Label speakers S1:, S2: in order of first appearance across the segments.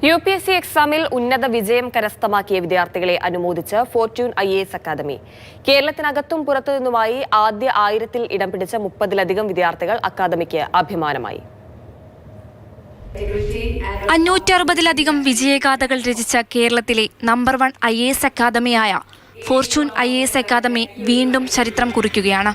S1: UPSC എക്സാമിൽ ഉന്നത വിജയം കരസ്ഥമാക്കിയ വിദ്യാർത്ഥികളെ അനുമോദിച്ച് ഫോർച്യൂൺ IAS അക്കാദമി. കേരളത്തിനകത്തും പുറത്തുനിന്നുമായി ആദ്യ 1000-ൽ ഇടം പിടിച്ച 30-ലധികം വിദ്യാർത്ഥികൾ അക്കാദമിക്ക് അഭിമാനമായി.
S2: 560-ലധികം വിജയഗാഥകൾ രചിച്ച കേരളത്തിലെ നമ്പർ 1 IAS അക്കാദമിയായ ഫോർച്യൂൺ IAS അക്കാദമി വീണ്ടും ചരിത്രം കുറിക്കുകയാണ്.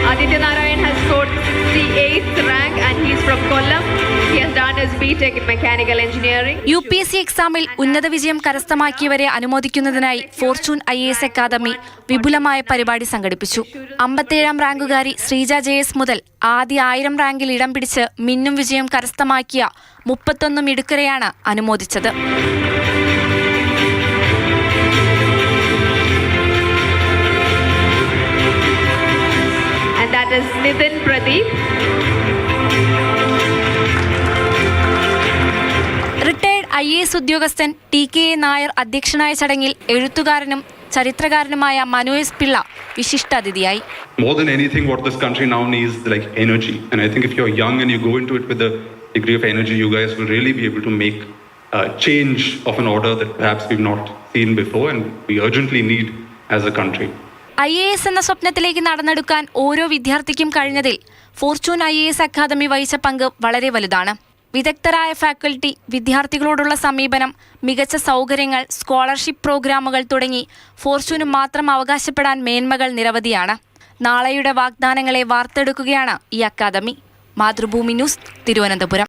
S3: Aditya Narayan has scored 68th rank and he is from Kollam. He has done his BTech in Mechanical Engineering.
S2: UPSC എക്സാമിൽ ഉന്നത വിജയം കരസ്ഥമാക്കിയവരെ അനുമോദിക്കുന്നതിനായി ഫോർച്യൂൺ IAS അക്കാദമി വിപുലമായ പരിപാടി സംഘടിപ്പിച്ചു. 57ാം റാങ്കുകാരി ശ്രീജ JS മുതൽ ആദ്യ 1000 റാങ്കിൽ ഇടം പിടിച്ച് മിന്നും വിജയം കരസ്ഥമാക്കിയ 31 മിടുക്കരെയാണ് അനുമോദിച്ചത്.
S3: That is Nitin Pradeep.
S2: Retired IAS ഉദ്യോഗസ്ഥൻ TK നായർ അധ്യക്ഷനായ ചടങ്ങിൽ എഴുത്തുകാരനും ചരിത്രകാരനുമായ Manu S Pillai വിശിഷ്ടാതിഥിയായി.
S4: More than anything, what this country now needs is like energy, and I think if you're young and you go into it with a degree of energy, you guys will really be able to make a change of an order that perhaps we've not seen before, and we urgently need as a country.
S2: IAS എന്ന സ്വപ്നത്തിലേക്ക് നടന്നെടുക്കാൻ ഓരോ വിദ്യാർത്ഥിക്കും കഴിഞ്ഞതിൽ Fortune IAS academy വഹിച്ച പങ്ക് വളരെ വലുതാണ്. വിദഗ്ധരായ faculty, വിദ്യാർത്ഥികളോടുള്ള സമീപനം, മികച്ച സൗകര്യങ്ങൾ, സ്കോളർഷിപ്പ് പ്രോഗ്രാമുകൾ തുടങ്ങി ഫോർച്യൂന് മാത്രം അവകാശപ്പെടാൻ മേന്മകൾ നിരവധിയാണ്. നാളെയുടെ വാഗ്ദാനങ്ങളെ വാർത്തെടുക്കുകയാണ് ഈ അക്കാദമി. മാതൃഭൂമി ന്യൂസ്, തിരുവനന്തപുരം.